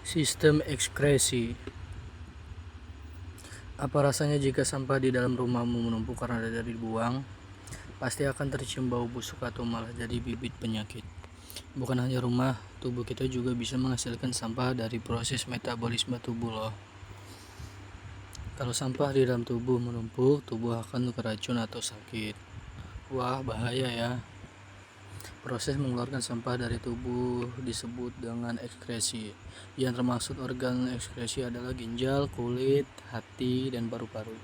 Sistem ekskresi. Apa rasanya jika sampah di dalam rumahmu menumpuk karena tidak dibuang? Pasti akan tercium bau busuk atau malah jadi bibit penyakit. Bukan hanya rumah, tubuh kita juga bisa menghasilkan sampah dari proses metabolisme tubuh loh. Kalau sampah di dalam tubuh menumpuk, tubuh akan keracun atau sakit. Wah, bahaya ya. Proses mengeluarkan sampah dari tubuh disebut dengan ekskresi. Yang termasuk organ ekskresi adalah ginjal, kulit, hati, dan paru-paru.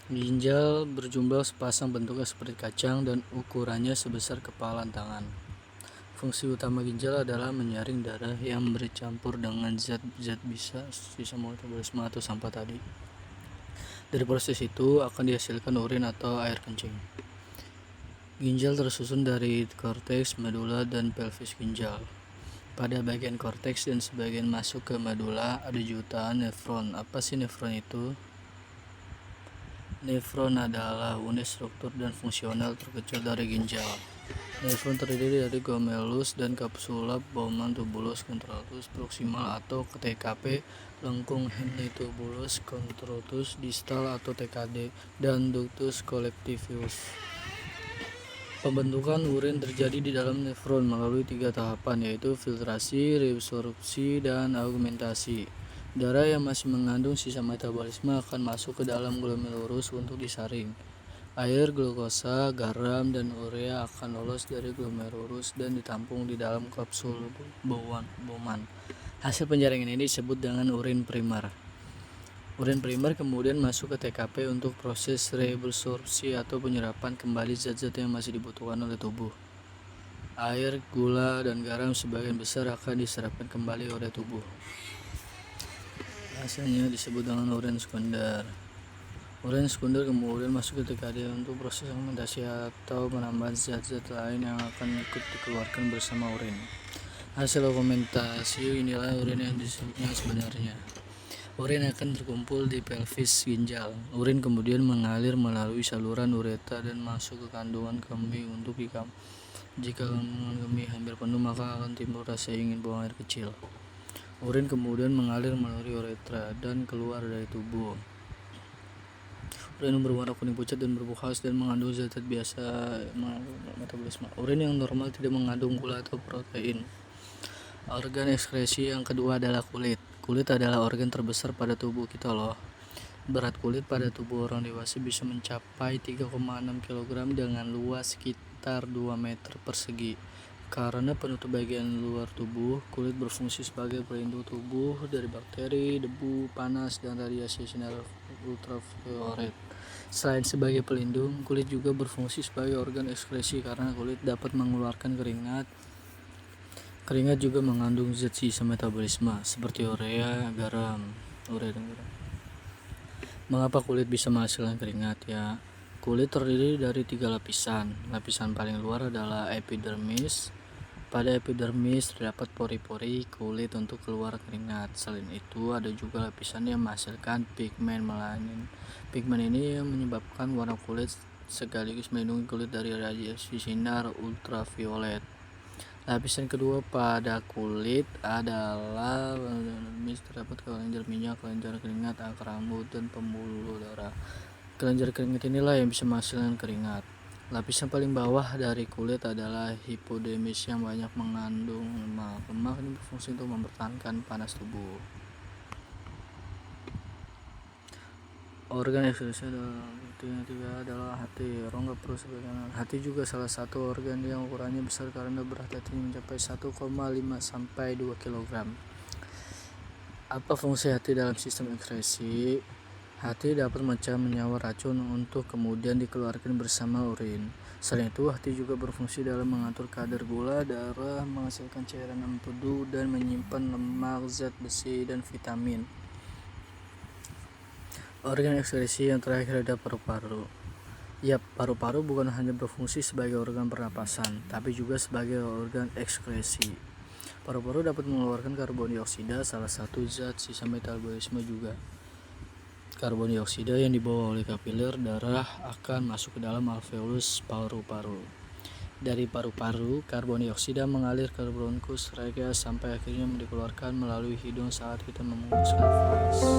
Ginjal berjumlah sepasang, bentuknya seperti kacang dan ukurannya sebesar kepalan tangan. Fungsi utama ginjal adalah menyaring darah yang bercampur dengan zat-zat bisa sisa metabolisme atau sampah tadi. Dari proses itu akan dihasilkan urin atau air kencing. Ginjal tersusun dari korteks, medula, dan pelvis ginjal. Pada bagian korteks dan sebagian masuk ke medula ada jutaan nefron. Apa sih nefron itu? Nefron adalah unit struktur dan fungsional terkecil dari ginjal. Nefron terdiri dari glomerulus dan kapsula Bowman tubulus contractus proximal atau TKP, lengkung Henle tubulus contractus distal atau TKD, dan ductus collectivus. Pembentukan urin terjadi di dalam nefron melalui 3 tahapan, yaitu filtrasi, reabsorpsi, dan augmentasi. Darah yang masih mengandung sisa metabolisme akan masuk ke dalam glomerulus untuk disaring. Air, glukosa, garam, dan urea akan lolos dari glomerulus dan ditampung di dalam kapsul Bowman. Hasil penjaringan ini disebut dengan urin primer. Urin primer kemudian masuk ke TKP untuk proses reabsorpsi atau penyerapan kembali zat-zat yang masih dibutuhkan oleh tubuh. Air, gula, dan garam sebagian besar akan diserapkan kembali oleh tubuh. Hasilnya disebut dengan urin sekunder. Urin sekunder kemudian masuk ke TKD untuk proses fermentasi atau penambahan zat-zat lain yang akan ikut dikeluarkan bersama urin. Hasil fermentasi inilah urin yang sebenarnya. Urin akan terkumpul di pelvis ginjal. Urin kemudian mengalir melalui saluran uretra dan masuk ke kandungan kemih untuk dikam. Jika kandungan kemih hampir penuh, maka akan timbul rasa ingin buang air kecil. Urin kemudian mengalir melalui uretra dan keluar dari tubuh. Urin berwarna kuning pucat dan berbau khas dan mengandung zat-zat biasa metabolisme. Urin yang normal tidak mengandung gula atau protein. Organ ekskresi yang kedua adalah kulit. Kulit adalah organ terbesar pada tubuh kita loh. Berat kulit pada tubuh orang dewasa bisa mencapai 3,6 kg dengan luas sekitar 2 meter persegi. Karena penutup bagian luar tubuh, kulit berfungsi sebagai pelindung tubuh dari bakteri, debu, panas, dan radiasi sinar ultraviolet. Selain sebagai pelindung, kulit juga berfungsi sebagai organ ekskresi karena kulit dapat mengeluarkan keringat. Keringat juga mengandung zat sisa metabolisme seperti urea dan garam. Mengapa kulit bisa menghasilkan keringat ya? Kulit terdiri dari 3 lapisan. Lapisan paling luar adalah epidermis. Pada epidermis terdapat pori-pori kulit untuk keluar keringat. Selain itu ada juga lapisan yang menghasilkan pigmen melanin. Pigmen ini yang menyebabkan warna kulit sekaligus melindungi kulit dari radiasi sinar ultraviolet. Lapisan kedua pada kulit adalah epidermis, terdapat kelenjar minyak, kelenjar keringat, akar rambut, dan pembuluh darah. Kelenjar keringat inilah yang bisa menghasilkan keringat. Lapisan paling bawah dari kulit adalah hipodermis yang banyak mengandung lemak. Lemak ini berfungsi untuk mempertahankan panas tubuh. Organ ekskresi adalah hati. Rongga perut sebagai kanan. Hati juga salah satu organ yang ukurannya besar karena berat hatinya mencapai 1,5 sampai 2 kg. Apa fungsi hati dalam sistem ekskresi? Hati dapat memecah menyawa racun untuk kemudian dikeluarkan bersama urin. Selain itu, hati juga berfungsi dalam mengatur kadar gula darah, menghasilkan cairan empedu, dan menyimpan lemak, zat besi, dan vitamin. Organ ekskresi yang terakhir ada paru-paru. Paru-paru bukan hanya berfungsi sebagai organ pernapasan, tapi juga sebagai organ ekskresi. Paru-paru dapat mengeluarkan karbon dioksida, salah satu zat sisa metabolisme juga. Karbon dioksida yang dibawa oleh kapiler darah akan masuk ke dalam alveolus paru-paru. Dari paru-paru, karbon dioksida mengalir ke bronkus rega sampai akhirnya dikeluarkan melalui hidung saat kita menghembuskan nafas.